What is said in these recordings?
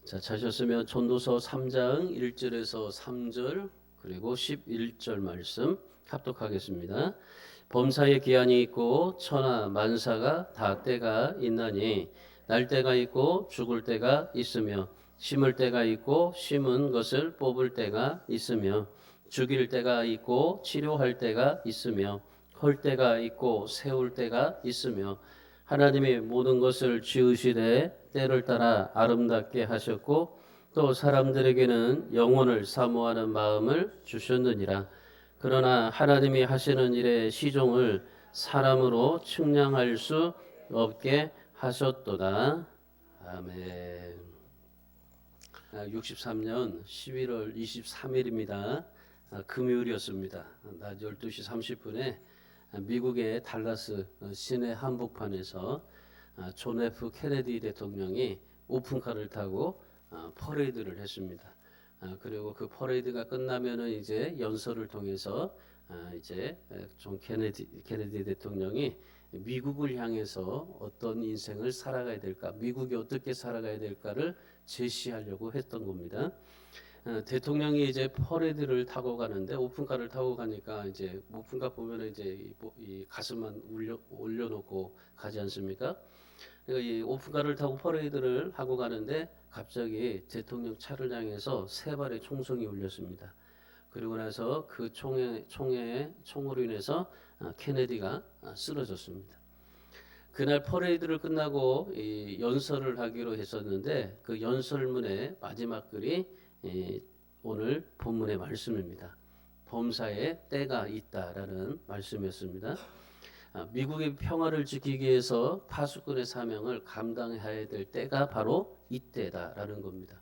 자, 찾으셨으면 전도서 3장 1절에서 3절 그리고 11절 말씀 합독하겠습니다. 범사에 기한이 있고 천하 만사가 다 때가 있나니 날 때가 있고 죽을 때가 있으며 심을 때가 있고 심은 것을 뽑을 때가 있으며 죽일 때가 있고 치료할 때가 있으며 헐 때가 있고 세울 때가 있으며 하나님이 모든 것을 지으시되 때를 따라 아름답게 하셨고 또 사람들에게는 영혼을 사모하는 마음을 주셨느니라. 그러나 하나님이 하시는 일의 시종을 사람으로 측량할 수 없게 하셨도다. 아멘. 63년 11월 23일입니다. 금요일이었습니다. 낮 12시 30분에 미국의 달라스 시내 한복판에서 존 F 케네디 대통령이 오픈카를 타고 퍼레이드를 했습니다. 그리고 그 퍼레이드가 끝나면은 이제 연설을 통해서 이제 존 케네디 대통령이 미국을 향해서 어떤 인생을 살아가야 될까, 미국이 어떻게 살아가야 될까를 제시하려고 했던 겁니다. 대통령이 이제 퍼레이드를 타고 가는데 오픈카를 타고 가니까 이제 오픈카 보면은 이제 이 가슴만 올려놓고 가지 않습니까? 그러니까 이 오픈카를 타고 퍼레이드를 하고 가는데 갑자기 대통령 차를 향해서 세 발의 총성이 울렸습니다. 그리고 나서 그 총으로 인해서 케네디가 쓰러졌습니다. 그날 퍼레이드를 끝나고 이 연설을 하기로 했었는데 그 연설문의 마지막 글이 오늘 본문의 말씀입니다. 범사에 때가 있다라는 말씀이었습니다. 미국의 평화를 지키기 위해서 파수꾼의 사명을 감당해야 될 때가 바로 이때다라는 겁니다.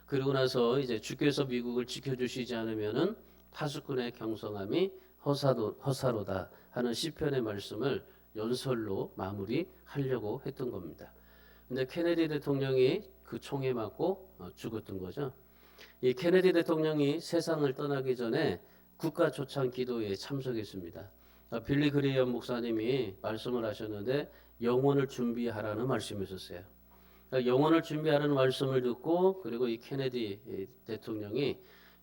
그리고 나서 이제 주께서 미국을 지켜주시지 않으면은 파수꾼의 경성함이 허사로다 하는 시편의 말씀을 연설로 마무리하려고 했던 겁니다. 근데 케네디 대통령이 그 총에 맞고 죽었던 거죠. 이 케네디 대통령이 세상을 떠나기 전에 국가 초청 기도에 참석했습니다. 빌리 그레이엄 목사님이 말씀을 하셨는데 영혼을 준비하라는 말씀이셨어요. 영혼을 준비하라는 말씀을 듣고 그리고 이 케네디 대통령이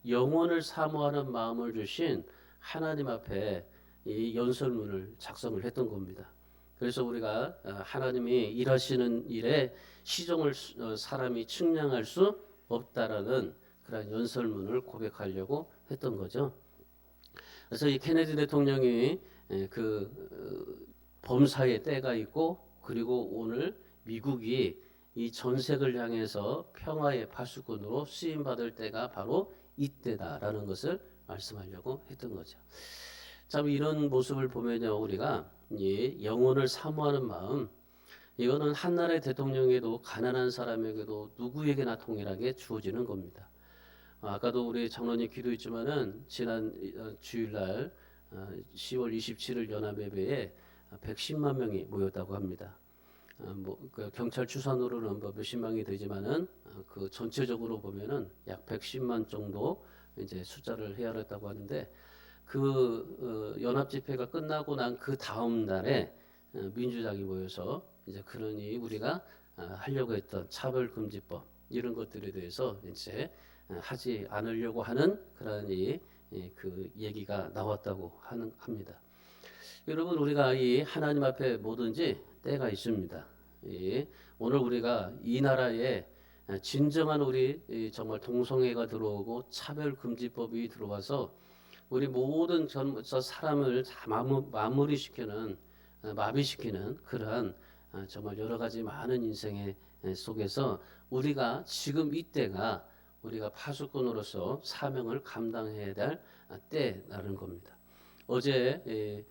영혼을 사모하는 마음을 주신 하나님 앞에 이 연설문을 작성을 했던 겁니다. 그래서 우리가 하나님이 일하시는 일에 시종을 사람이 측량할 수 없다라는 그런 연설문을 고백하려고 했던 거죠. 그래서 이 케네디 대통령이 그 범사의 때가 있고 그리고 오늘 미국이 이 전색을 향해서 평화의 파수꾼으로 쓰임 받을 때가 바로 이때다라는 것을 말씀하려고 했던 거죠. 참 이런 모습을 보면요 우리가 이 영혼을 사모하는 마음 이거는 한 나라의 대통령에도 가난한 사람에게도 누구에게나 동일하게 주어지는 겁니다. 아까도 우리 장로님 기도했지만은 지난 주일날 10월 27일 연합예배에 110만 명이 모였다고 합니다. 그 경찰 추산으로는 몇십만 명이 되지만은 그 전체적으로 보면은 약 110만 정도 이제 숫자를 헤아렸다고 하는데 그 연합 집회가 끝나고 난 그 다음 날에 민주당이 모여서 이제 그러니 우리가 하려고 했던 차별금지법 이런 것들에 대해서 이제 하지 않으려고 하는 그런 그 얘기가 나왔다고 합니다. 여러분 우리가 이 하나님 앞에 뭐든지 때가 있습니다. 오늘 우리가 이 나라에 진정한 우리 정말 동성애가 들어오고 차별금지법이 들어와서 우리 모든 저 사람을 다 마무리시키는 마비시키는 그러한 정말 여러 가지 많은 인생의 속에서 우리가 지금 이때가 우리가 파수꾼으로서 사명을 감당해야 될 때라는 겁니다. 어제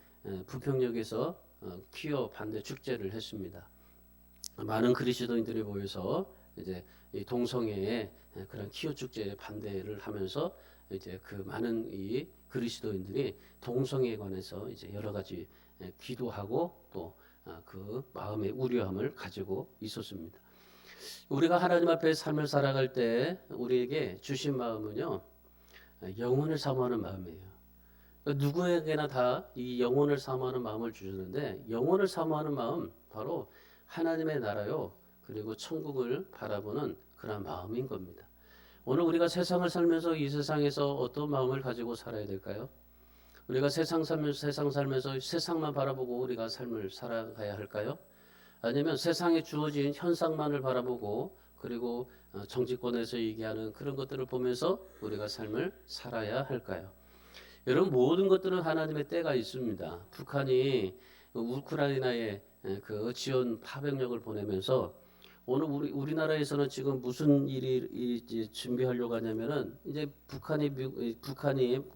부평역에서 퀴어 반대 축제를 했습니다. 많은 그리스도인들이 모여서 이제 이 동성애의 그런 퀴어 축제에 반대를 하면서 이제 그 많은 이 그리스도인들이 동성애에 관해서 이제 여러 가지 기도하고 또 그 마음의 우려함을 가지고 있었습니다. 우리가 하나님 앞에 삶을 살아갈 때 우리에게 주신 마음은요 영혼을 사모하는 마음이에요. 누구에게나 다 이 영혼을 사모하는 마음을 주셨는데 영혼을 사모하는 마음 바로 하나님의 나라요 그리고 천국을 바라보는 그런 마음인 겁니다. 오늘 우리가 세상을 살면서 이 세상에서 어떤 마음을 가지고 살아야 될까요? 우리가 세상 살면서 세상만 바라보고 우리가 삶을 살아가야 할까요? 아니면 세상에 주어진 현상만을 바라보고 그리고 정치권에서 얘기하는 그런 것들을 보면서 우리가 삶을 살아야 할까요? 여러분 모든 것들은 하나님의 때가 있습니다. 북한이 우크라이나에 그 지원 파병력을 보내면서 오늘 우리나라에서는 지금 무슨 일이 이제 준비하려고 하냐면은 이제 북한이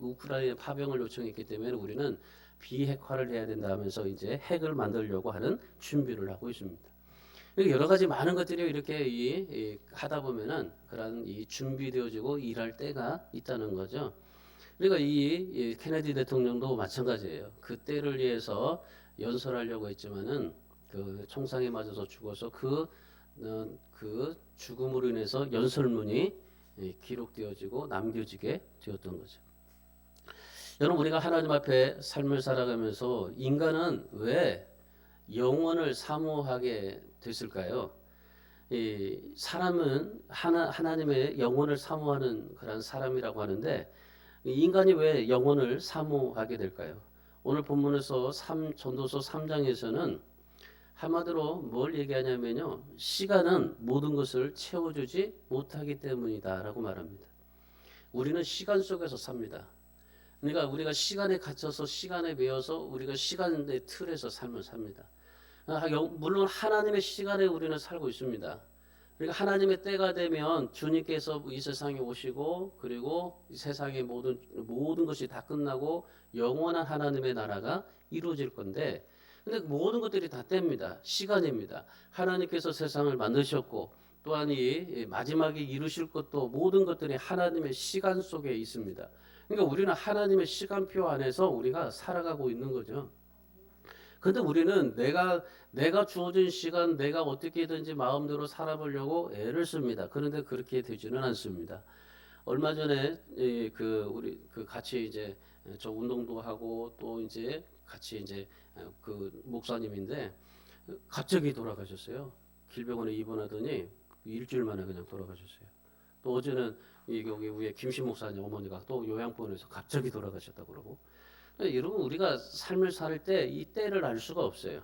우크라이나 파병을 요청했기 때문에 우리는 비핵화를 해야 된다 하면서 이제 핵을 만들려고 하는 준비를 하고 있습니다. 여러 가지 많은 것들이 이렇게 하다 보면은 그런 이 준비되어지고 일할 때가 있다는 거죠. 그러니까 이 케네디 대통령도 마찬가지예요. 그 때를 위해서 연설하려고 했지만은 그 총상에 맞아서 죽어서 그 죽음으로 인해서 연설문이 기록되어지고 남겨지게 되었던 거죠. 여러분 우리가 하나님 앞에 삶을 살아가면서 인간은 왜 영원을 사모하게 됐을까요? 이 사람은 하나님의 영원을 사모하는 그런 사람이라고 하는데 인간이 왜 영원을 사모하게 될까요? 오늘 본문에서 전도서 3장에서는 한마디로 뭘 얘기하냐면요. 시간은 모든 것을 채워주지 못하기 때문이다라고 말합니다. 우리는 시간 속에서 삽니다. 그러니까 우리가 시간에 갇혀서 시간에 매여서 우리가 시간의 틀에서 삶을 삽니다. 물론 하나님의 시간에 우리는 살고 있습니다. 그러니까 하나님의 때가 되면 주님께서 이 세상에 오시고 그리고 이 세상의 모든 것이 다 끝나고 영원한 하나님의 나라가 이루어질 건데 근데 모든 것들이 다 때입니다. 시간입니다. 하나님께서 세상을 만드셨고 또한 이 마지막에 이루실 것도 모든 것들이 하나님의 시간 속에 있습니다. 그러니까 우리는 하나님의 시간표 안에서 우리가 살아가고 있는 거죠. 근데 우리는 내가 주어진 시간 내가 어떻게든지 마음대로 살아보려고 애를 씁니다. 그런데 그렇게 되지는 않습니다. 얼마 전에 우리 같이 이제 저 운동도 하고 또 이제 같이 이제 그 목사님인데 갑자기 돌아가셨어요. 길병원에 입원하더니 일주일 만에 그냥 돌아가셨어요. 또 어제는 여기 위에 김신 목사님 어머니가 또 요양원에서 갑자기 돌아가셨다고 그러고. 여러분 우리가 삶을 살 때 이 때를 알 수가 없어요.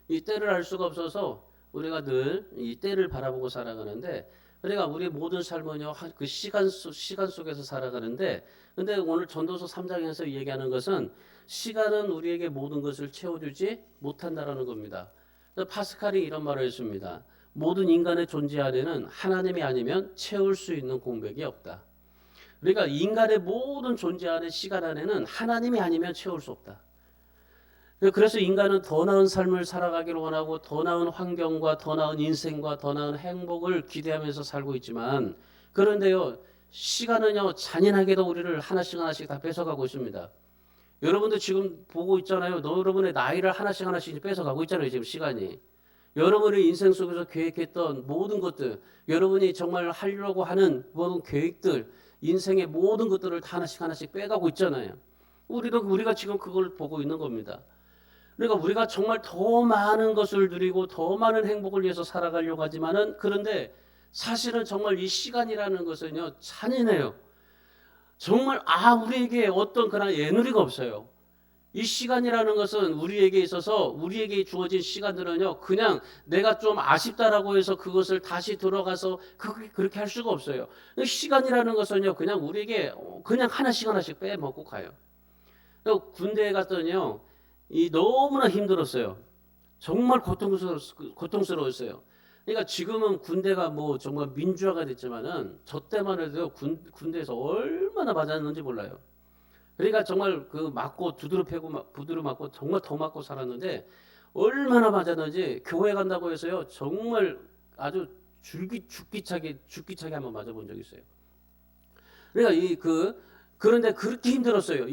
이 때를 알 수가 없어서 우리가 늘 이 때를 바라보고 살아가는데 그러니까 우리 모든 삶은요 그 시간 속에서 살아가는데 근데 오늘 전도서 3장에서 얘기하는 것은 시간은 우리에게 모든 것을 채워주지 못한다라는 겁니다. 파스칼이 이런 말을 했습니다. 모든 인간의 존재 안에는 하나님이 아니면 채울 수 있는 공백이 없다. 그러니까 인간의 모든 존재 안에 시간 안에는 하나님이 아니면 채울 수 없다. 그래서 인간은 더 나은 삶을 살아가기를 원하고 더 나은 환경과 더 나은 인생과 더 나은 행복을 기대하면서 살고 있지만 그런데요 시간은요 잔인하게도 우리를 하나씩 다 뺏어가고 있습니다. 여러분도 지금 보고 있잖아요. 여러분의 나이를 하나씩 뺏어가고 있잖아요. 지금 시간이. 여러분의 인생 속에서 계획했던 모든 것들, 여러분이 정말 하려고 하는 모든 계획들, 인생의 모든 것들을 다 하나씩 빼가고 있잖아요. 우리가 지금 그걸 보고 있는 겁니다. 그러니까 우리가 정말 더 많은 것을 누리고 더 많은 행복을 위해서 살아가려고 하지만은 그런데 사실은 정말 이 시간이라는 것은요 잔인해요. 정말 우리에게 어떤 그런 애누리가 없어요. 이 시간이라는 것은 우리에게 있어서 우리에게 주어진 시간들은요 그냥 내가 좀 아쉽다라고 해서 그것을 다시 들어가서 그렇게 할 수가 없어요. 시간이라는 것은요 그냥 우리에게 그냥 하나씩 빼먹고 가요. 군대에 갔더니요 너무나 힘들었어요. 정말 고통스러웠어요. 그러니까 지금은 군대가 뭐 정말 민주화가 됐지만은 저 때만 해도 군대에서 얼마나 맞았는지 몰라요. 그러니까 정말 그 맞고 두드러 패고 부두로 맞고 정말 더 맞고 살았는데 얼마나 맞았는지 교회 간다고 해서요 정말 아주 죽기차게 한번 맞아본 적이 있어요. 그러니까 그런데 그렇게 힘들었어요.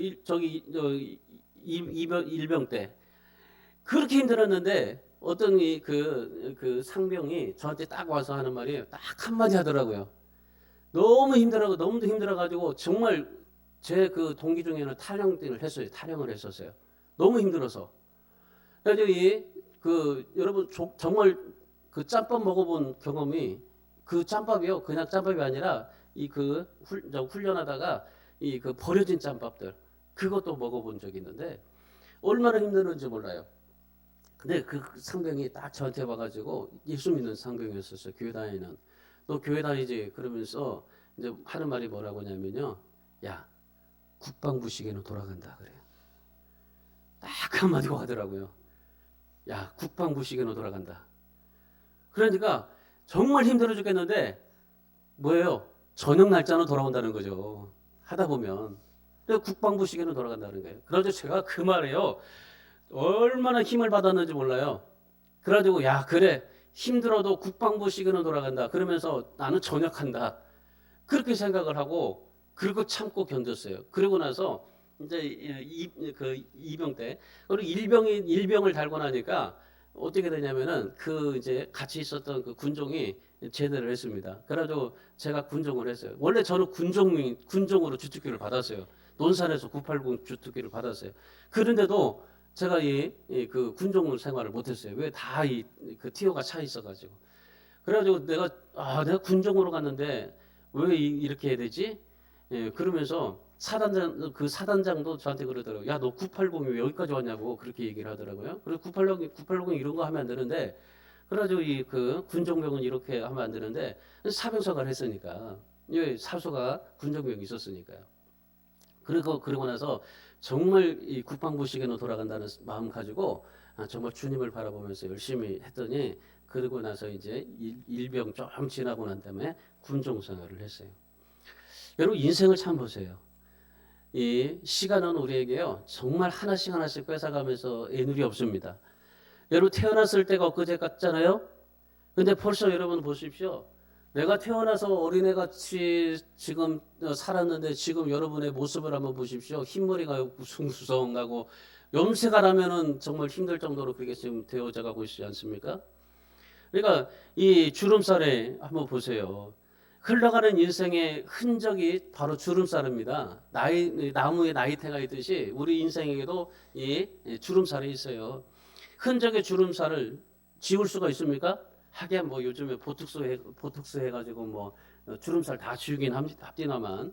일병 때 그렇게 힘들었는데 어떤 그 상병이 저한테 딱 와서 하는 말이 딱 한마디 하더라고요. 너무 힘들어가지고 정말 제 그 동기 중에는 탈영을 했었어요. 너무 힘들어서. 그래서 여러분 정말 그 짬밥 먹어본 경험이 그 짬밥이요. 그냥 짬밥이 아니라 이 그 훈련하다가 이 그 버려진 짬밥들 그것도 먹어본 적이 있는데 얼마나 힘들었는지 몰라요. 근데 그 상병이 딱 저한테 와가지고 예수 믿는 상병이었었어요. 교회 다니는. 너 교회 다니지? 그러면서 이제 하는 말이 뭐라고 하냐면요. 야, 국방부 시계는 돌아간다 그래요. 딱 한마디고 하더라고요. 야, 국방부 시계는 돌아간다. 그러니까 정말 힘들어 죽겠는데 뭐예요? 저녁 날짜는 돌아온다는 거죠. 하다 보면. 국방부 시계는 돌아간다는 거예요. 그래서 제가 그 말에요. 얼마나 힘을 받았는지 몰라요. 그래가지고 야 그래 힘들어도 국방부 시계는 돌아간다. 그러면서 나는 전역한다. 그렇게 생각을 하고 그리고 참고 견뎠어요. 그러고 나서 이제 그 이병 때 그리고 일병을 달고 나니까 어떻게 되냐면은 그 이제 같이 있었던 그 군종이 제대를 했습니다. 그래가지고 제가 군종을 했어요. 원래 저는 군종으로 주특기를 받았어요. 논산에서 980 주특기를 받았어요. 그런데도 제가 그 군종 생활을 못했어요. 왜 다 그 티어가 차 있어가지고. 그래가지고 내가 군종으로 갔는데 왜 이렇게 해야 되지? 예, 그러면서 사단장도 저한테 그러더라고요. 야, 너 980이 왜 여기까지 왔냐고 그렇게 얘기를 하더라고요. 그리고 980 이런 거 하면 안 되는데, 그래가지고 그 군종병은 이렇게 하면 안 되는데 사병사가 했으니까, 예, 사수가 군종병이 있었으니까요. 그리고 나서 정말 이 국방부 시계는 돌아간다는 마음 가지고 정말 주님을 바라보면서 열심히 했더니 그러고 나서 이제 일병 좀 지나고 난 다음에 군종 생활을 했어요. 여러분 인생을 참 보세요. 이 시간은 우리에게요 정말 하나씩 뺏어가면서 애누리 없습니다. 여러분 태어났을 때가 엊그제 같잖아요. 근데 벌써 여러분 보십시오. 내가 태어나서 어린애같이 지금 살았는데 지금 여러분의 모습을 한번 보십시오. 흰머리가 우숭우숭하고 염색을 하면은 정말 힘들 정도로 그게 지금 되어져 가고 있지 않습니까? 그러니까 이 주름살에 한번 보세요. 흘러가는 인생의 흔적이 바로 주름살입니다. 나무에 나이테가 있듯이 우리 인생에게도 이 주름살이 있어요. 흔적의 주름살을 지울 수가 있습니까? 하긴 뭐 요즘에 보톡스 해가지고 뭐 주름살 다 지우긴 합디나만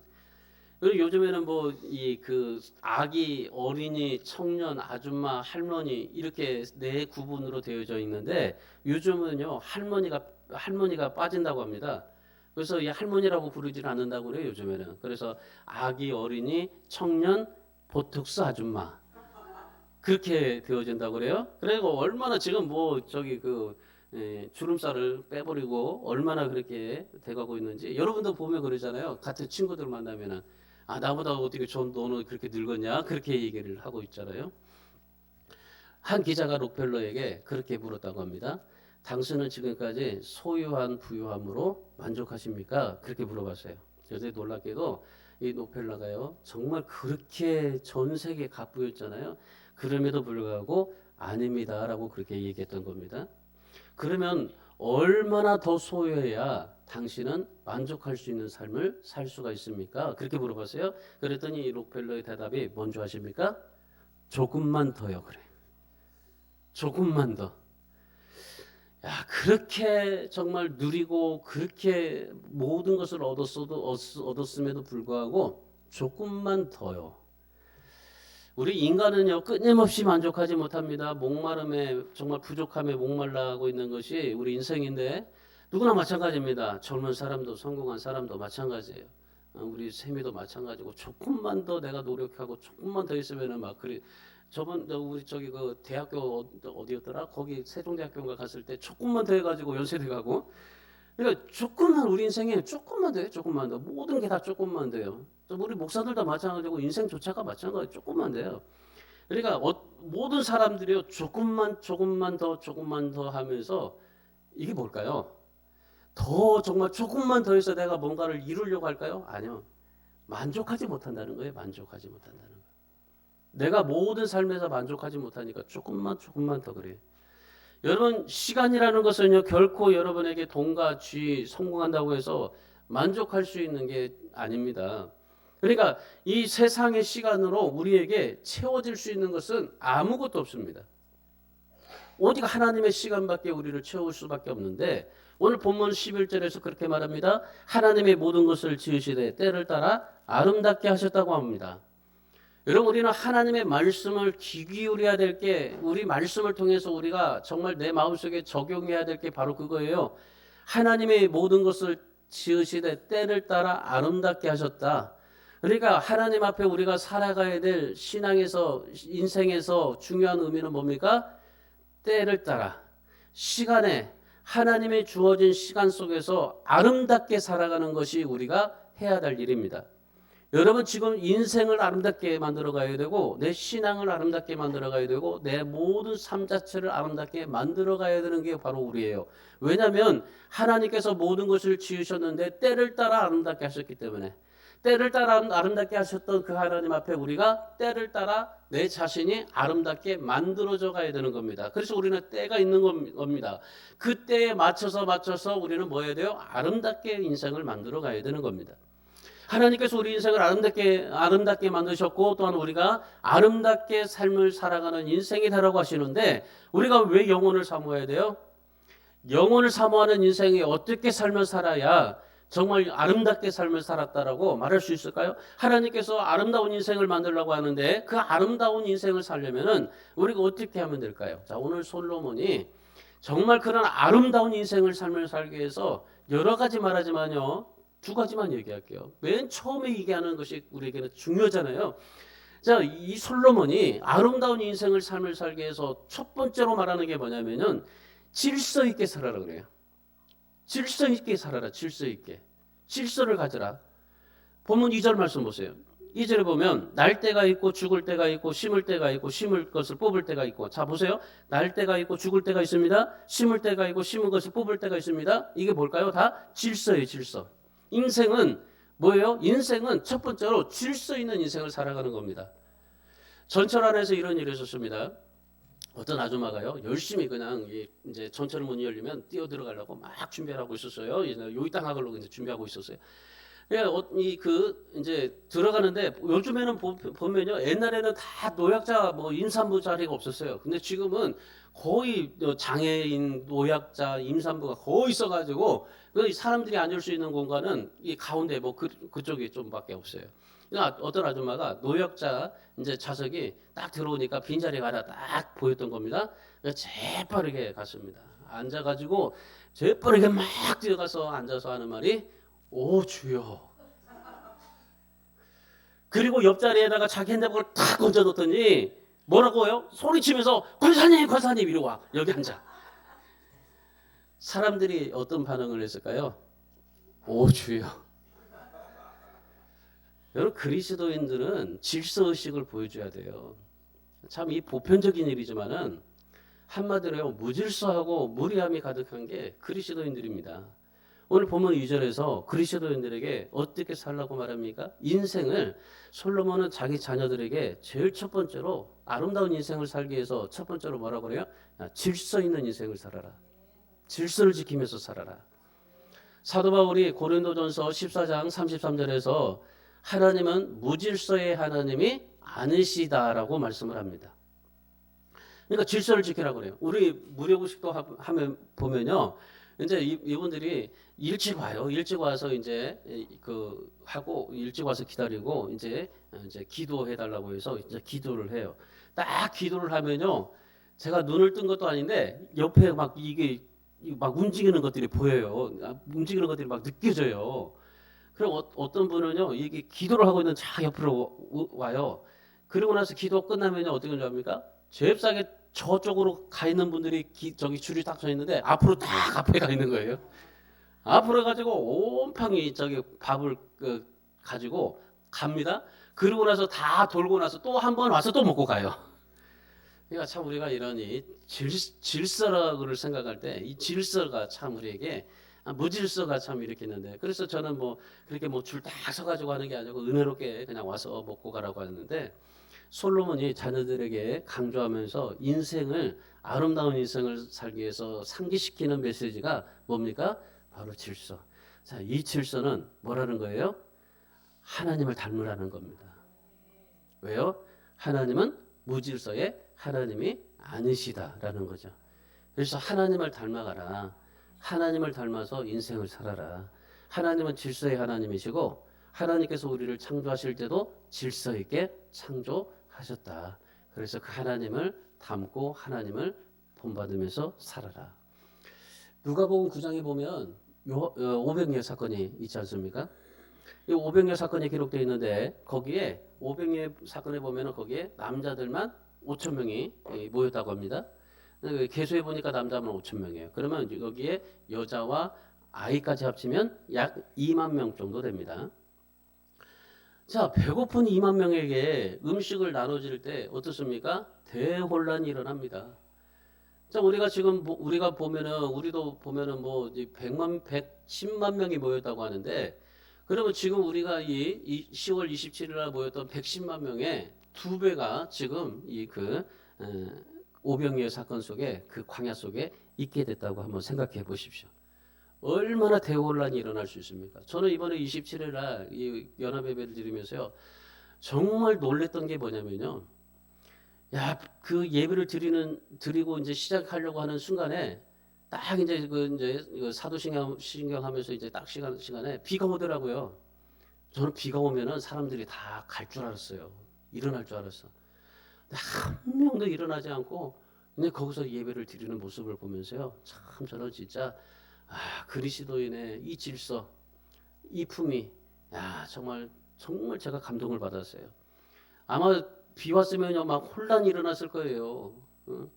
그리고 요즘에는 뭐 이 그 아기, 어린이, 청년, 아줌마, 할머니 이렇게 네 구분으로 되어져 있는데 요즘은요 할머니가 빠진다고 합니다. 그래서 이 할머니라고 부르지는 않는다고 그래요 요즘에는. 그래서 아기, 어린이, 청년, 보톡스 아줌마 그렇게 되어진다고 그래요. 그리고 얼마나 지금 뭐 저기 주름살을 빼버리고 얼마나 그렇게 돼가고 있는지 여러분도 보면 그러잖아요. 같은 친구들 만나면은 나보다 어떻게 너는 그렇게 늙었냐 그렇게 얘기를 하고 있잖아요. 한 기자가 록펠러에게 그렇게 물었다고 합니다. 당신은 지금까지 소유한 부유함으로 만족하십니까? 그렇게 물어봤어요. 요새 놀랍게도 이 록펠러가요 정말 그렇게 전 세계 갑부였잖아요. 그럼에도 불구하고 아닙니다라고 그렇게 얘기했던 겁니다. 그러면 얼마나 더 소유해야 당신은 만족할 수 있는 삶을 살 수가 있습니까? 그렇게 물어봤어요. 그랬더니 록펠러의 대답이 뭔지 아십니까? 조금만 더요. 그래. 조금만 더. 야, 그렇게 정말 누리고 그렇게 모든 것을 얻었음에도 불구하고 조금만 더요. 우리 인간은요 끊임없이 만족하지 못합니다. 목마름에 정말 부족함에 목말라하고 있는 것이 우리 인생인데 누구나 마찬가지입니다. 젊은 사람도 성공한 사람도 마찬가지예요. 우리 세미도 마찬가지고 조금만 더 내가 노력하고 조금만 더 있으면은 막 그래. 저번 우리 저기 그 대학교 어디였더라? 거기 세종대학교인가 갔을 때 조금만 더 해가지고 연세대 가고. 그러니까 조금만 우리 인생에 조금만 더요, 조금만 더. 모든 게 다 조금만 더요. 우리 목사들도 마찬가지고 인생조차가 마찬가지 조금만 돼요. 그러니까 모든 사람들이요 조금만 더 하면서 이게 뭘까요? 더 정말 조금만 더 해서 내가 뭔가를 이루려고 할까요? 아니요. 만족하지 못한다는 거예요. 만족하지 못한다는 거. 내가 모든 삶에서 만족하지 못하니까 조금만 더 그래요. 여러분 시간이라는 것은요 결코 여러분에게 돈과 쥐 성공한다고 해서 만족할 수 있는 게 아닙니다. 그러니까 이 세상의 시간으로 우리에게 채워질 수 있는 것은 아무것도 없습니다. 오직 하나님의 시간밖에 우리를 채울 수밖에 없는데 오늘 본문 11절에서 그렇게 말합니다. 하나님의 모든 것을 지으시되 때를 따라 아름답게 하셨다고 합니다. 여러분, 우리는 하나님의 말씀을 귀 기울여야 될 게, 우리 말씀을 통해서 우리가 정말 내 마음속에 적용해야 될 게 바로 그거예요. 하나님의 모든 것을 지으시되 때를 따라 아름답게 하셨다. 그러니까 하나님 앞에 우리가 살아가야 될 신앙에서, 인생에서 중요한 의미는 뭡니까? 때를 따라 시간에, 하나님의 주어진 시간 속에서 아름답게 살아가는 것이 우리가 해야 될 일입니다. 여러분, 지금 인생을 아름답게 만들어 가야 되고, 내 신앙을 아름답게 만들어 가야 되고, 내 모든 삶 자체를 아름답게 만들어 가야 되는 게 바로 우리예요. 왜냐하면 하나님께서 모든 것을 지으셨는데 때를 따라 아름답게 하셨기 때문에, 때를 따라 아름답게 하셨던 그 하나님 앞에 우리가 때를 따라 내 자신이 아름답게 만들어져 가야 되는 겁니다. 그래서 우리는 때가 있는 겁니다. 그 때에 맞춰서 우리는 뭐 해야 돼요? 아름답게 인생을 만들어 가야 되는 겁니다. 하나님께서 우리 인생을 아름답게 만드셨고, 또한 우리가 아름답게 삶을 살아가는 인생이 되라고 하시는데, 우리가 왜 영혼을 사모해야 돼요? 영혼을 사모하는 인생이 어떻게 삶을 살아야 정말 아름답게 삶을 살았다라고 말할 수 있을까요? 하나님께서 아름다운 인생을 만들려고 하는데, 그 아름다운 인생을 살려면은 우리가 어떻게 하면 될까요? 자, 오늘 솔로몬이 정말 그런 아름다운 인생을 삶을 살기 위해서 여러 가지 말하지만요, 두 가지만 얘기할게요. 맨 처음에 얘기하는 것이 우리에게는 중요하잖아요. 자, 이 솔로몬이 아름다운 인생을 삶을 살기 위해서 첫 번째로 말하는 게 뭐냐면은 질서 있게 살아라 그래요. 질서 있게 살아라. 질서 있게. 질서를 가져라. 본문 2절 말씀 보세요. 2절에 보면 날 때가 있고 죽을 때가 있고 심을 때가 있고 심을 것을 뽑을 때가 있고. 자, 보세요. 날 때가 있고 죽을 때가 있습니다. 심을 때가 있고 심은 것을 뽑을 때가 있습니다. 이게 뭘까요? 다 질서예요. 질서. 인생은 뭐예요? 인생은 첫 번째로 질서 있는 인생을 살아가는 겁니다. 전철 안에서 이런 일이 있었습니다. 어떤 아줌마가요, 열심히 그냥 이제 전철 문이 열리면 뛰어 들어가려고 막 준비를 하고 있었어요. 여기 땅 하려고 이제 준비하고 있었어요. 이제 들어가는데 요즘에는 보면요, 옛날에는 다 노약자 뭐 임산부 자리가 없었어요. 근데 지금은 거의 장애인, 노약자, 임산부가 거의 있어가지고 그 사람들이 앉을 수 있는 공간은 이 가운데 뭐 그쪽이 좀밖에 없어요. 그러니까 어떤 아줌마가 노약자 이제 좌석이 딱 들어오니까 빈자리가 하나 딱 보였던 겁니다. 재빠르게 갔습니다. 앉아가지고 재빠르게 막 뛰어가서 앉아서 하는 말이 오 주여. 그리고 옆자리에다가 자기 핸드폰을 탁 얹어놓더니 뭐라고요? 소리치면서 권사님 이리 와. 여기 앉아. 사람들이 어떤 반응을 했을까요? 오 주여. 여러분, 그리스도인들은 질서의식을 보여줘야 돼요. 참 이 보편적인 일이지만은 한마디로 무질서하고 무리함이 가득한 게 그리스도인들입니다. 오늘 본문 2절에서 그리스도인들에게 어떻게 살라고 말합니까? 인생을, 솔로몬은 자기 자녀들에게 제일 첫 번째로 아름다운 인생을 살기 위해서 첫 번째로 뭐라고 그래요? 질서 있는 인생을 살아라. 질서를 지키면서 살아라. 사도 바울이 고린도전서 14장 33절에서 하나님은 무질서의 하나님이 아니시다라고 말씀을 합니다. 그러니까 질서를 지키라고 그래요. 우리 무료급식도 하면 보면요, 이제 이분들이 일찍 와요. 일찍 와서 이제 하고 일찍 와서 기다리고 이제 기도해 달라고 해서 이제 기도를 해요. 딱 기도를 하면요, 제가 눈을 뜬 것도 아닌데 옆에 막 이게 막 움직이는 것들이 보여요. 움직이는 것들이 막 느껴져요. 그럼 어떤 분은요, 이게 기도를 하고 있는 자 옆으로 와요. 그리고 나서 기도 끝나면요, 어떻게 합니까? 잽싸게 저쪽으로 가 있는 분들이 저기 줄이 딱 서 있는데 앞으로 딱 앞에 가 있는 거예요. 앞으로 가지고 온팡이 저기 밥을 가지고 갑니다. 그러고 나서 다 돌고 나서 또 한 번 와서 또 먹고 가요. 그러니까 참 우리가 이런 이 질서를 생각할 때 이 질서가 참 우리에게 무질서가 참 이렇게 있는데, 그래서 저는 뭐 그렇게 뭐 줄 딱 서가지고 하는 게 아니고 은혜롭게 그냥 와서 먹고 가라고 하는데, 솔로몬이 자녀들에게 강조하면서 인생을, 아름다운 인생을 살기 위해서 상기시키는 메시지가 뭡니까? 바로 질서. 자, 이 질서는 뭐라는 거예요? 하나님을 닮으라는 겁니다. 왜요? 하나님은 무질서의 하나님이 아니시다라는 거죠. 그래서 하나님을 닮아가라. 하나님을 닮아서 인생을 살아라. 하나님은 질서의 하나님이시고 하나님께서 우리를 창조하실 때도 질서 있게 창조하셨다. 그래서 그 하나님을 닮고 하나님을 본받으면서 살아라. 누가복음 9장에 보면 오병이어 사건이 있지 않습니까? 이 오병이어 사건이 기록되어 있는데 거기에 오병이어 사건에 보면은 거기에 남자들만 5천 명이 모였다고 합니다. 계수해 보니까 남자만 5천 명이에요. 그러면 여기에 여자와 아이까지 합치면 약 2만 명 정도 됩니다. 자, 배고픈 2만 명에게 음식을 나눠줄 때 어떻습니까? 대혼란이 일어납니다. 자, 우리가 지금 우리가 보면은 우리도 보면은 뭐 100만 110만 명이 모였다고 하는데 그러면 지금 우리가 이 10월 27일 날 모였던 110만 명의 두 배가 지금 오병이어 사건 속에 그 광야 속에 있게 됐다고 한번 생각해 보십시오. 얼마나 대혼란이 일어날 수 있습니까? 저는 이번에 27일 날 이 연합예배를 드리면서요. 정말 놀랬던 게 뭐냐면요. 야, 그 예배를 드리고 이제 시작하려고 하는 순간에 딱 이제 사도신경 하면서 이제 딱 시간에 비가 오더라고요. 저는 비가 오면은 사람들이 다 갈 줄 알았어요. 일어날 줄 알았어. 근데 한 명도 일어나지 않고 근데 거기서 예배를 드리는 모습을 보면서요. 참 저는 진짜 그리스도인의 이 질서, 이 품위, 야 정말 정말 제가 감동을 받았어요. 아마 비 왔으면요 막 혼란이 일어났을 거예요. 어?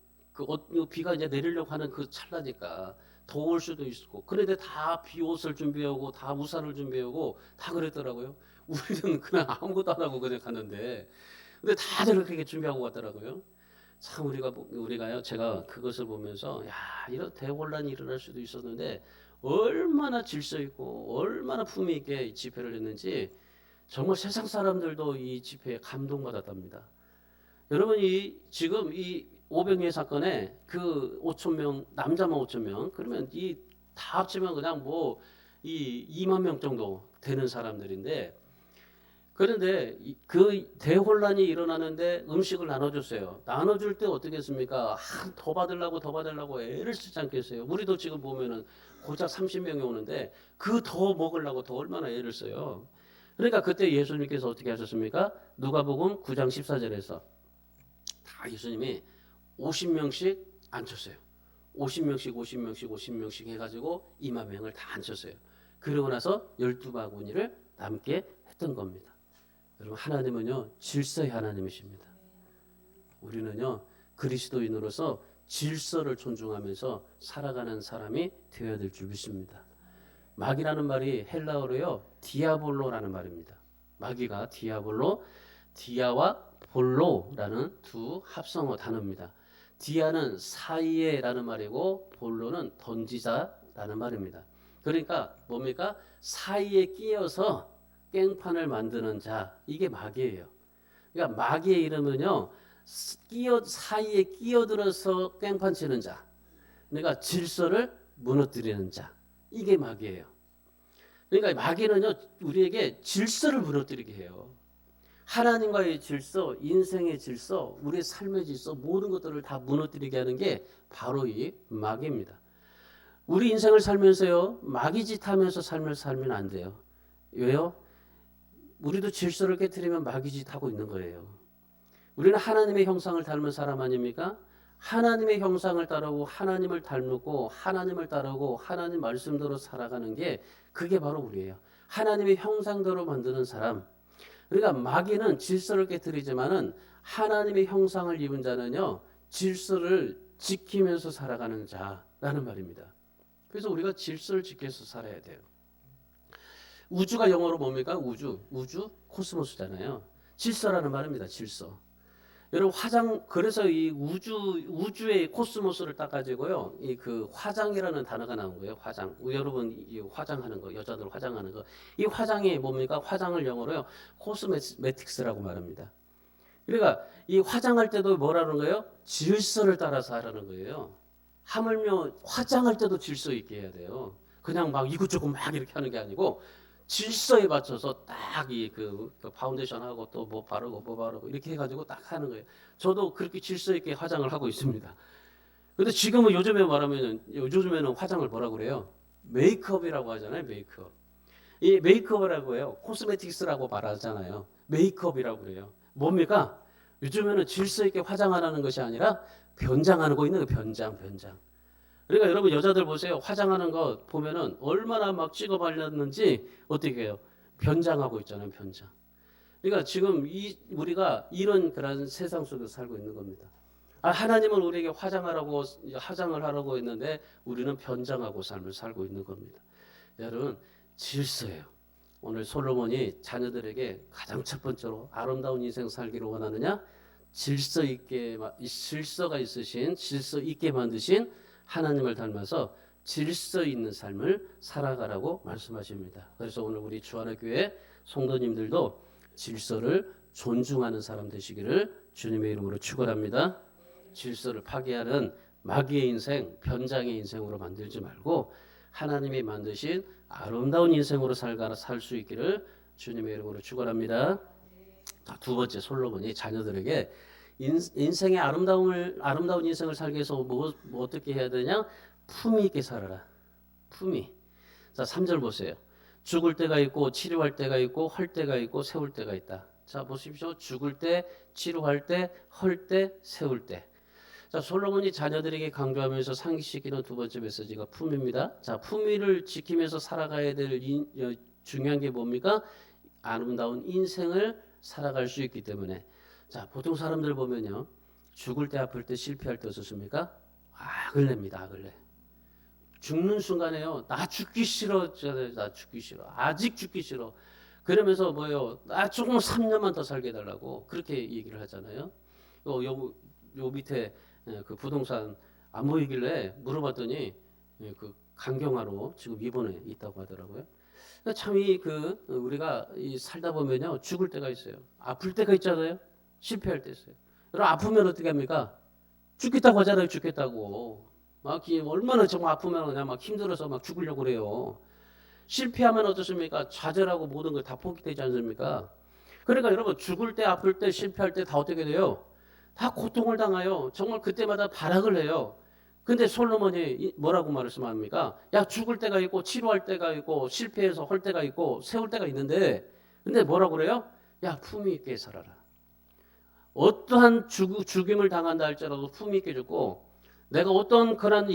비가 이제 내리려고 하는 그 찰나니까 더울 수도 있고. 그런데 다 비옷을 준비하고 다 우산을 준비하고 다 그랬더라고요. 우리는 그냥 아무것도 안 하고 그냥 갔는데, 근데 다들 그렇게 준비하고 갔더라고요. 참 우리가요 제가 그것을 보면서 야 이런 대혼란이 일어날 수도 있었는데 얼마나 질서 있고 얼마나 품위 있게 집회를 했는지 정말 세상 사람들도 이 집회에 감동받았답니다. 여러분 지금 이 오병이어 사건에 그 5천 명 남자만 5천 명 그러면 이 다 합치면 그냥 뭐 이 2만 명 정도 되는 사람들인데 그런데 그 대혼란이 일어나는데 음식을 나눠줬어요. 나눠줄 때 어떻게 했습니까? 더 받으려고 애를 쓰지 않겠어요. 우리도 지금 보면은 고작 30명이 오는데 그 더 먹으려고 더 얼마나 애를 써요. 그러니까 그때 예수님께서 어떻게 하셨습니까? 누가복음 9장 14절에서 다 예수님이 50명씩 앉혔어요. 50명씩 50명씩 50명씩 해가지고 2만 명을 다 앉혔어요. 그러고 나서 12바구니를 남게 했던 겁니다. 여러분 하나님은요 질서의 하나님이십니다. 우리는요 그리스도인으로서 질서를 존중하면서 살아가는 사람이 되어야 될 줄 믿습니다. 마귀라는 말이 헬라어로요 디아볼로라는 말입니다. 마귀가 디아볼로, 디아와 볼로라는 두 합성어 단어입니다. 디아는 사이에라는 말이고 볼로는 던지자라는 말입니다. 그러니까 뭡니까? 사이에 끼어서 깽판을 만드는 자 이게 마귀예요. 그러니까 마귀의 이름은요 사이에 끼어들어서 깽판 치는 자. 그러니까 질서를 무너뜨리는 자 이게 마귀예요. 그러니까 마귀는요 우리에게 질서를 무너뜨리게 해요. 하나님과의 질서, 인생의 질서, 우리의 삶의 질서 모든 것들을 다 무너뜨리게 하는 게 바로 이 마귀입니다. 우리 인생을 살면서요 마귀짓 하면서 삶을 살면 안 돼요. 왜요? 우리도 질서를 깨트리면 마귀짓 하고 있는 거예요. 우리는 하나님의 형상을 닮은 사람 아닙니까? 하나님의 형상을 따르고 하나님을 닮고 하나님을 따르고 하나님 말씀대로 살아가는 게 그게 바로 우리예요. 하나님의 형상대로 만드는 사람. 그러니까 마귀는 질서를 깨트리지만은 하나님의 형상을 입은 자는요 질서를 지키면서 살아가는 자라는 말입니다. 그래서 우리가 질서를 지켜서 살아야 돼요. 우주가 영어로 뭡니까? 우주 코스모스잖아요. 질서라는 말입니다. 질서. 여러분 그래서 이 우주의 코스모스를 딱 가지고요. 이 그 화장이라는 단어가 나온 거예요. 화장. 여러분 이 화장하는 거, 여자들 화장하는 거. 이 화장이 뭡니까? 화장을 영어로요. 코스메틱스라고 말합니다. 그러니까 이 화장할 때도 뭐라는 거예요? 질서를 따라서 하라는 거예요. 하물며 화장할 때도 질서 있게 해야 돼요. 그냥 막 이것저것 막 이렇게 하는 게 아니고 질서에 맞춰서 딱 그 파운데이션 하고 또 뭐 바르고 이렇게 해가지고 딱 하는 거예요. 저도 그렇게 질서 있게 화장을 하고 있습니다. 근데 지금은 요즘에 말하면은 요즘에는 화장을 뭐라 그래요? 메이크업이라고 하잖아요. 메이크업. 이 메이크업이라고 해요. 코스메틱스라고 말하잖아요. 메이크업이라고 그래요. 뭡니까? 요즘에는 질서 있게 화장하라는 것이 아니라 변장하는 거 있는 거 변장, 변장. 그러니까 여러분 여자들 보세요. 화장하는 거 보면은 얼마나 막 찍어 발랐는지 어떻게 해요? 변장하고 있잖아요. 변장. 그러니까 지금 우리가 이런 그런 세상 속에서 살고 있는 겁니다. 하나님은 우리에게 화장을 하라고 했는데 우리는 변장하고 삶을 살고 있는 겁니다. 여러분 질서예요. 오늘 솔로몬이 자녀들에게 가장 첫 번째로 아름다운 인생 살기를 원하느냐? 질서가 있으신 질서 있게 만드신 하나님을 닮아서 질서 있는 삶을 살아가라고 말씀하십니다. 그래서 오늘 우리 주안의 교회 성도님들도 질서를 존중하는 사람 되시기를 주님의 이름으로 축원합니다. 질서를 파괴하는 마귀의 인생, 변장의 인생으로 만들지 말고 하나님이 만드신 아름다운 인생으로 살 수 있기를 주님의 이름으로 축원합니다. 두 번째 솔로몬이 자녀들에게 인생의 아름다운 인생을 살기 위해서 뭐 어떻게 해야 되냐? 품위 있게 살아라. 품위. 자, 3절 보세요. 죽을 때가 있고 치료할 때가 있고 헐 때가 있고 세울 때가 있다. 자, 보십시오. 죽을 때, 치료할 때, 헐 때, 세울 때. 자, 솔로몬이 자녀들에게 강조하면서 상기시키는 두 번째 메시지가 품위입니다. 자, 품위를 지키면서 살아가야 될 중요한 게 뭡니까? 아름다운 인생을 살아갈 수 있기 때문에. 자, 보통 사람들 보면요. 죽을 때, 아플 때, 실패할 때 어떻습니까? 악을 냅니다. 악을 내. 죽는 순간에요. 나 죽기 싫어. 나 죽기 싫어. 아직 죽기 싫어. 그러면서 뭐요? 나 조금 3년만 더 살게 해달라고 그렇게 얘기를 하잖아요. 요 밑에 그 부동산 안 보이길래 물어봤더니 그 강경화로 지금 입원해 있다고 하더라고요. 그러니까 참 우리가 살다 보면요 죽을 때가 있어요. 아플 때가 있잖아요. 실패할 때 있어요. 여러분 아프면 어떻게 합니까? 죽겠다고 하잖아요. 죽겠다고. 얼마나 정말 아프면 그냥 막 힘들어서 막 죽으려고 그래요. 실패하면 어떻습니까? 좌절하고 모든 걸 다 포기되지 않습니까? 그러니까 여러분 죽을 때 아플 때 실패할 때 다 어떻게 돼요? 다 고통을 당해요. 정말 그때마다 발악을 해요. 근데 솔로몬이 뭐라고 말씀합니까? 야 죽을 때가 있고 치료할 때가 있고 실패해서 할 때가 있고 세울 때가 있는데 근데 뭐라고 그래요? 야 품위 있게 살아라. 어떠한 죽임을 당한다 할지라도 품위 있게 죽고 내가 어떤 그런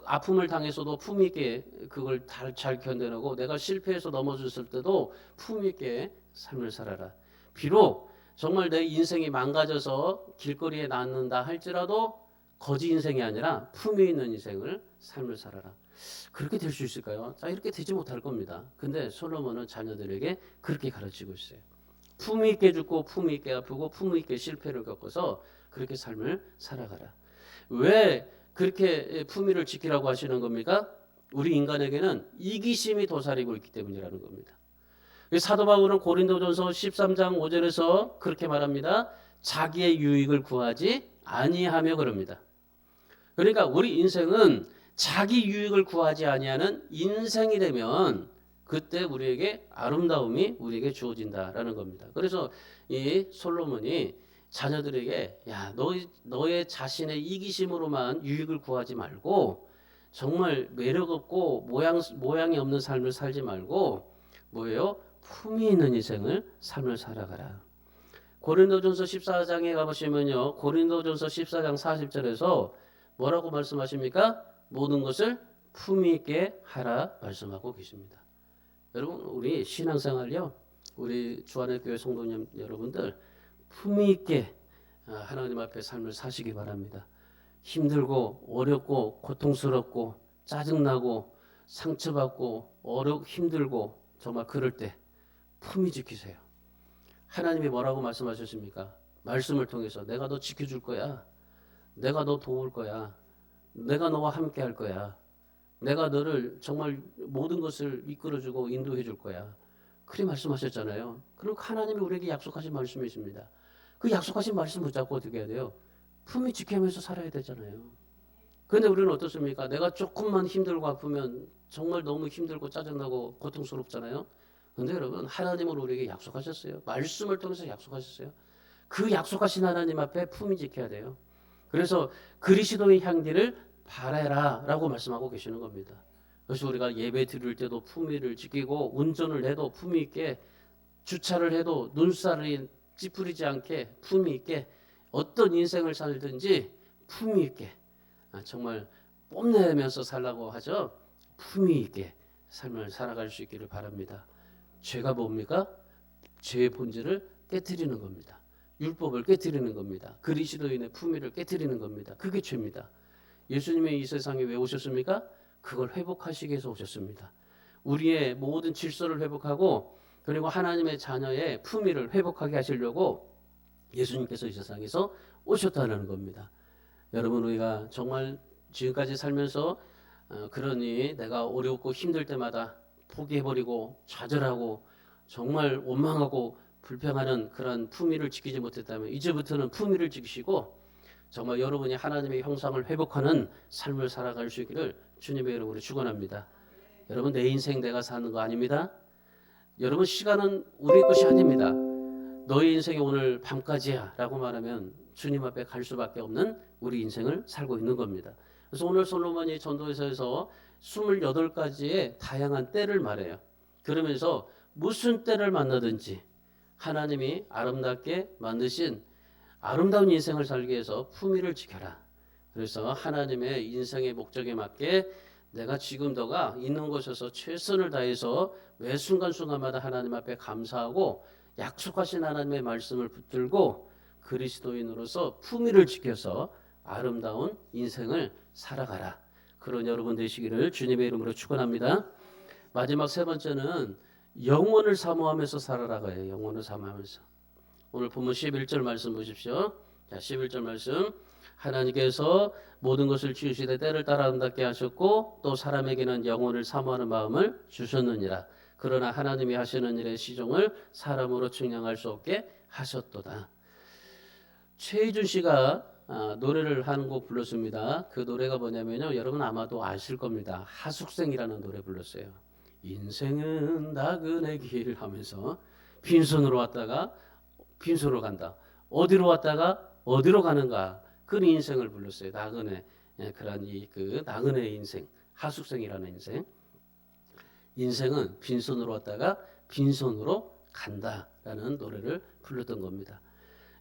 아픔을 당해서도 품위 있게 그걸 잘 견뎌내고 내가 실패해서 넘어졌을 때도 품위 있게 삶을 살아라. 비록 정말 내 인생이 망가져서 길거리에 낳는다 할지라도 거지 인생이 아니라 품위 있는 인생을 삶을 살아라. 그렇게 될 수 있을까요? 자, 이렇게 되지 못할 겁니다. 근데 솔로몬은 자녀들에게 그렇게 가르치고 있어요. 품위 있게 죽고 품위 있게 아프고 품위 있게 실패를 겪어서 그렇게 삶을 살아가라. 왜 그렇게 품위를 지키라고 하시는 겁니까? 우리 인간에게는 이기심이 도사리고 있기 때문이라는 겁니다. 사도 바울은 고린도전서 13장 5절에서 그렇게 말합니다. 자기의 유익을 구하지 아니하며 그럽니다. 그러니까 우리 인생은 자기 유익을 구하지 아니하는 인생이 되면 그때 우리에게 아름다움이 우리에게 주어진다라는 겁니다. 그래서 이 솔로몬이 자녀들에게 야, 너의 자신의 이기심으로만 유익을 구하지 말고 정말 매력 없고 모양이 없는 삶을 살지 말고 뭐예요? 품위 있는 인생을 삶을 살아가라. 고린도전서 14장에 가보시면요. 고린도전서 14장 40절에서 뭐라고 말씀하십니까? 모든 것을 품위 있게 하라 말씀하고 계십니다. 여러분 우리 신앙생활요. 우리 주안의 교회 성도님 여러분들 품위 있게 하나님 앞에 삶을 사시기 바랍니다. 힘들고 어렵고 고통스럽고 짜증나고 상처받고 힘들고 정말 그럴 때 품위 지키세요. 하나님이 뭐라고 말씀하셨습니까? 말씀을 통해서 내가 너 지켜줄 거야. 내가 너 도울 거야. 내가 너와 함께 할 거야. 내가 너를 정말 모든 것을 이끌어주고 인도해 줄 거야. 그렇게 말씀하셨잖아요. 그럼 하나님이 우리에게 약속하신 말씀이 있습니다. 그 약속하신 말씀 붙잡고 어떻게 해야 돼요? 품위 지키면서 살아야 되잖아요. 그런데 우리는 어떻습니까? 내가 조금만 힘들고 아프면 정말 너무 힘들고 짜증나고 고통스럽잖아요. 그런데 여러분 하나님은 우리에게 약속하셨어요. 말씀을 통해서 약속하셨어요. 그 약속하신 하나님 앞에 품위 지켜야 돼요. 그래서 그리스도의 향기를 바라라라고 말씀하고 계시는 겁니다. 그래서 우리가 예배 드릴 때도 품위를 지키고 운전을 해도 품위 있게 주차를 해도 눈살이 찌푸리지 않게 품위 있게 어떤 인생을 살든지 품위 있게 정말 뽐내면서 살라고 하죠. 품위 있게 삶을 살아갈 수 있기를 바랍니다. 죄가 뭡니까? 죄의 본질을 깨트리는 겁니다. 율법을 깨트리는 겁니다. 그리스도인의 품위를 깨트리는 겁니다. 그게 죄입니다. 예수님이 이 세상에 왜 오셨습니까? 그걸 회복하시기 위해서 오셨습니다. 우리의 모든 질서를 회복하고 그리고 하나님의 자녀의 품위를 회복하게 하시려고 예수님께서 이 세상에서 오셨다는 겁니다. 여러분 우리가 정말 지금까지 살면서 그러니 내가 어렵고 힘들 때마다 포기해버리고 좌절하고 정말 원망하고 불평하는 그런 품위를 지키지 못했다면 이제부터는 품위를 지키시고 정말 여러분이 하나님의 형상을 회복하는 삶을 살아갈 수 있기를 주님의 이름으로 축원합니다. 여러분 내 인생 내가 사는 거 아닙니다. 여러분 시간은 우리 것이 아닙니다. 너의 인생이 오늘 밤까지야 라고 말하면 주님 앞에 갈 수밖에 없는 우리 인생을 살고 있는 겁니다. 그래서 오늘 솔로몬이 전도서에서 28가지의 다양한 때를 말해요. 그러면서 무슨 때를 만나든지 하나님이 아름답게 만드신 아름다운 인생을 살기 위해서 품위를 지켜라. 그래서 하나님의 인생의 목적에 맞게 내가 지금 너가 있는 곳에서 최선을 다해서 매 순간순간마다 하나님 앞에 감사하고 약속하신 하나님의 말씀을 붙들고 그리스도인으로서 품위를 지켜서 아름다운 인생을 살아가라. 그런 여러분 되시기를 주님의 이름으로 축원합니다. 마지막 세 번째는 영원을 사모하면서 살아가요. 영원을 사모하면서. 오늘 본문 11절 말씀 보십시오. 자, 11절 말씀. 하나님께서 모든 것을 지으시되 때를 따라 아름답게 하셨고 또 사람에게는 영혼을 사모하는 마음을 주셨느니라. 그러나 하나님이 하시는 일의 시종을 사람으로 측량할 수 없게 하셨도다. 최희준 씨가 노래를 한 곡 불렀습니다. 그 노래가 뭐냐면요. 여러분 아마도 아실 겁니다. 하숙생이라는 노래 불렀어요. 인생은 나그네 길 하면서 빈손으로 왔다가 빈손으로 간다. 어디로 왔다가 어디로 가는가. 그 인생을 불렀어요. 나그네. 그런 그 나그네의 인생, 하숙생이라는 인생. 인생은 빈손으로 왔다가 빈손으로 간다라는 노래를 불렀던 겁니다.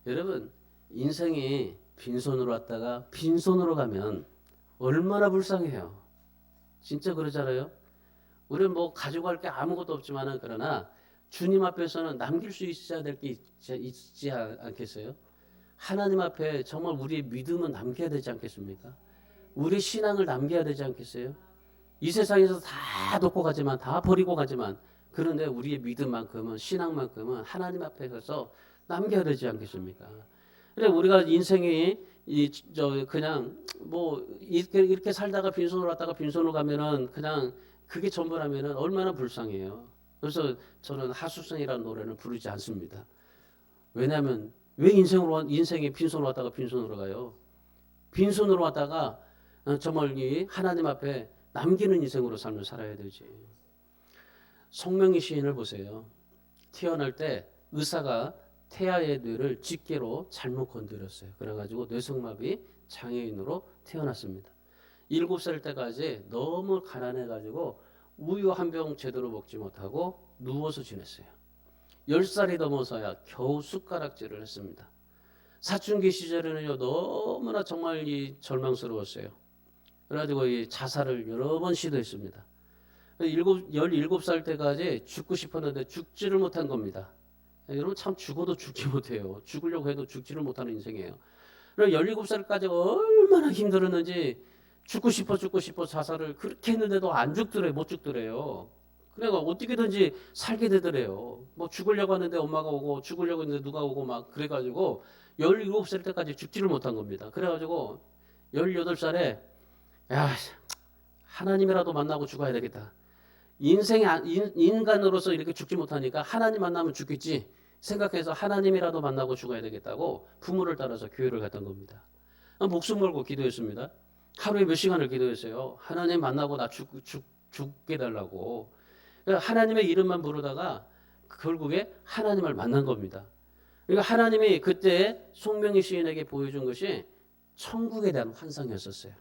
여러분, 인생이 빈손으로 왔다가 빈손으로 가면 얼마나 불쌍해요. 진짜 그러잖아요. 우리는 뭐 가져갈 게 아무것도 없지만은 그러나 주님 앞에서는 남길 수 있어야 될 게 있지 않겠어요? 하나님 앞에 정말 우리의 믿음은 남겨야 되지 않겠습니까? 우리 신앙을 남겨야 되지 않겠어요? 이 세상에서 다 놓고 가지만 다 버리고 가지만 그런데 우리의 믿음만큼은 신앙만큼은 하나님 앞에 가서 남겨야 되지 않겠습니까? 그래 우리가 인생이 그냥 뭐 이렇게 살다가 빈손으로 왔다가 빈손으로 가면은 그냥 그게 전부라면은 얼마나 불쌍해요. 그래서 저는 하숙생이라는 노래는 부르지 않습니다. 왜냐하면 왜 인생에 빈손으로 왔다가 빈손으로 가요? 빈손으로 왔다가 정말 이 하나님 앞에 남기는 인생으로 삶을 살아야 되지. 송명희 시인을 보세요. 태어날 때 의사가 태아의 뇌를 집게로 잘못 건드렸어요. 그래가지고 뇌성마비 장애인으로 태어났습니다. 7살 때까지 너무 가난해가지고 우유 한 병 제대로 먹지 못하고 누워서 지냈어요. 10살이 넘어서야 겨우 숟가락질을 했습니다. 사춘기 시절에는요 너무나 정말 절망스러웠어요. 그래가지고 이 자살을 여러 번 시도했습니다. 17살 때까지 죽고 싶었는데 죽지를 못한 겁니다. 여러분 참 죽어도 죽지 못해요. 죽으려고 해도 죽지를 못하는 인생이에요. 17살까지 얼마나 힘들었는지 죽고 싶어 자살을 그렇게 했는데도 안 죽더래요. 못 죽더래요. 그러니까 어떻게든지 살게 되더래요. 뭐 죽으려고 하는데 엄마가 오고 죽으려고 했는데 누가 오고 막 그래가지고 17살 때까지 죽지를 못한 겁니다. 그래가지고 18살에 야 하나님이라도 만나고 죽어야 되겠다. 인간으로서 이렇게 죽지 못하니까 하나님 만나면 죽겠지 생각해서 하나님이라도 만나고 죽어야 되겠다고 부모를 따라서 교회를 갔던 겁니다. 목숨 걸고 기도했습니다. 하루에 몇 시간을 기도했어요. 하나님 만나고 나 죽게 달라고. 하나님의 이름만 부르다가 결국에 하나님을 만난 겁니다. 그러니까 하나님이 그때 송명희 시인에게 보여준 것이 천국에 대한 환상이었었어요.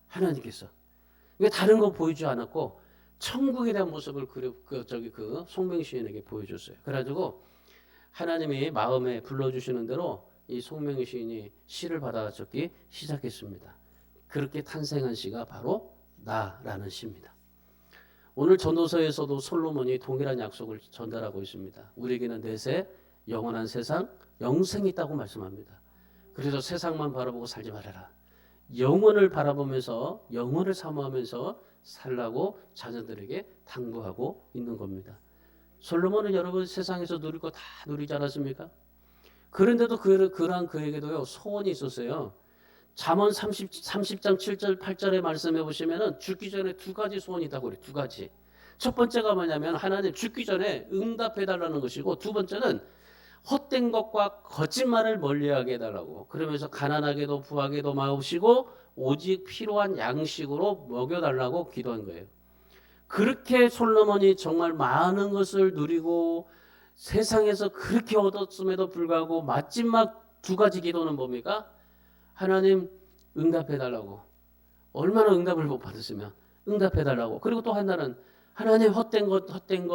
하나님께서. 왜 다른 거 보이지 않았고 천국에 대한 모습을 그 송명시인에게 보여줬어요. 그래가지고 하나님이 마음에 불러주시는 대로 이 송명희 시인이 시를 받아 적기 시작했습니다. 그렇게 탄생한 시가 바로 나라는 시입니다. 오늘 전도서에서도 솔로몬이 동일한 약속을 전달하고 있습니다. 우리에게는 내세 영원한 세상 영생이 있다고 말씀합니다. 그래서 세상만 바라보고 살지 말아라. 영원을 바라보면서 영원을 사모하면서 살라고 자녀들에게 당부하고 있는 겁니다. 솔로몬은 여러분 세상에서 누릴 거 다 누리지 않았습니까? 그런데도 그러한 그에게도요 소원이 있었어요. 잠언 30장 7절 8절의 말씀해 보시면은 죽기 전에 두 가지 소원이 있다고 그래요. 두 가지. 첫 번째가 뭐냐면 하나님 죽기 전에 응답해 달라는 것이고 두 번째는 헛된 것과 거짓말을 멀리하게 해달라고. 그러면서 가난하게도 부하게도 마시고 오직 필요한 양식으로 먹여달라고 기도한 거예요. 그렇게 솔로몬이 정말 많은 것을 누리고 세상에서 그렇게 얻었음에도 불구하고 마지막 두 가지 기도는 뭡니까? 하나님 응답해달라고. 얼마나 응답을 못 받았으면 응답해달라고. 그리고 또 하나는 하나님 헛된 것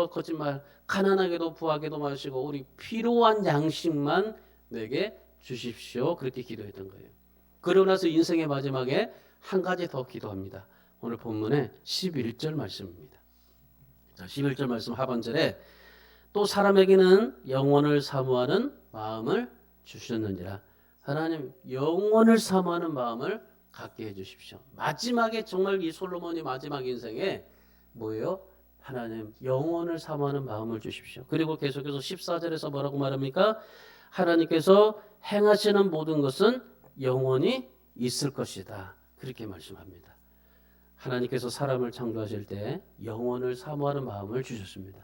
거짓말 가난하게도 부하게도 마시고 우리 필요한 양식만 내게 주십시오. 그렇게 기도했던 거예요. 그러고 나서 인생의 마지막에 한 가지 더 기도합니다. 오늘 본문의 11절 말씀입니다. 자, 11절 말씀 하반절에 또 사람에게는 영원을 사모하는 마음을 주셨느니라. 하나님 영원을 사모하는 마음을 갖게 해주십시오. 마지막에 정말 이 솔로몬이 마지막 인생에 뭐예요? 하나님 영원을 사모하는 마음을 주십시오. 그리고 계속해서 14절에서 뭐라고 말합니까? 하나님께서 행하시는 모든 것은 영원히 있을 것이다. 그렇게 말씀합니다. 하나님께서 사람을 창조하실 때 영원을 사모하는 마음을 주셨습니다.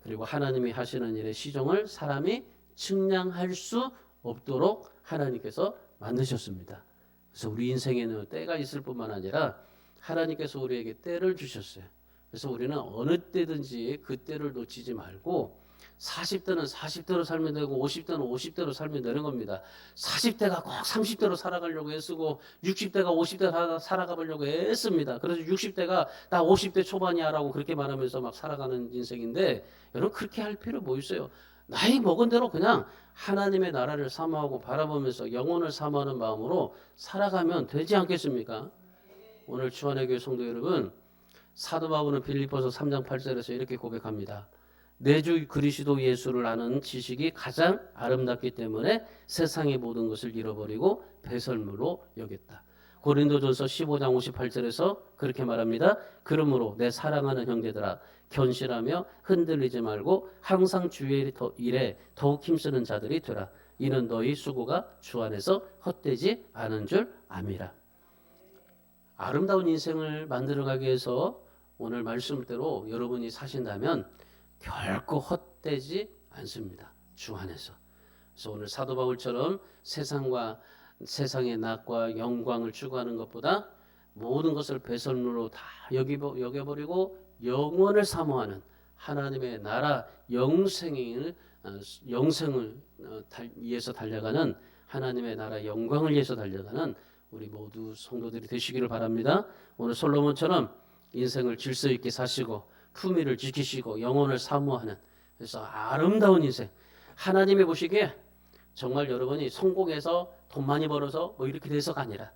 그리고 하나님이 하시는 일의 시종을 사람이 측량할 수 없도록 하나님께서 만드셨습니다. 그래서 우리 인생에는 때가 있을 뿐만 아니라 하나님께서 우리에게 때를 주셨어요. 그래서 우리는 어느 때든지 그 때를 놓치지 말고 40대는 40대로 살면 되고 50대는 50대로 살면 되는 겁니다. 40대가 꼭 30대로 살아가려고 애쓰고 60대가 50대 살아가 보려고 애씁니다. 그래서 60대가 나 50대 초반이야라고 그렇게 말하면서 막 살아가는 인생인데 여러분 그렇게 할 필요 뭐 있어요? 나이 먹은 대로 그냥 하나님의 나라를 사모하고 바라보면서 영혼을 사모하는 마음으로 살아가면 되지 않겠습니까? 오늘 주안의 교회 성도 여러분, 사도 바울은 빌립보서 3장 8절에서 이렇게 고백합니다. 내 주 그리스도 예수를 아는 지식이 가장 아름답기 때문에 세상의 모든 것을 잃어버리고 배설물로 여겼다. 고린도전서 15장 58절에서 그렇게 말합니다. 그러므로 내 사랑하는 형제들아 견실하며 흔들리지 말고 항상 주의 일에 더욱 힘쓰는 자들이 되라. 이는 너희 수고가 주 안에서 헛되지 않은 줄 암이라. 아름다운 인생을 만들어가기 위해서 오늘 말씀대로 여러분이 사신다면 결코 헛되지 않습니다. 주 안에서. 그래서 오늘 사도 바울처럼 세상의 낙과 영광을 추구하는 것보다 모든 것을 배설물로 다 여겨버리고 영원을 사모하는 하나님의 나라 영생을 위해서 달려가는 하나님의 나라 영광을 위해서 달려가는 우리 모두 성도들이 되시기를 바랍니다. 오늘 솔로몬처럼 인생을 질서 있게 사시고 품위를 지키시고 영혼을 사모하는 그래서 아름다운 인생 하나님이 보시기에 정말 여러분이 성공해서 돈 많이 벌어서 뭐 이렇게 돼서가 아니라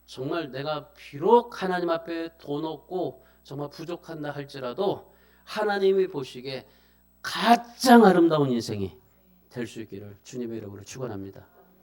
정말 내가 비록 하나님 앞에 돈 없고 정말 부족한다 할지라도 하나님이 보시기에 가장 아름다운 인생이 될 수 있기를 주님의 이름으로 축원합니다.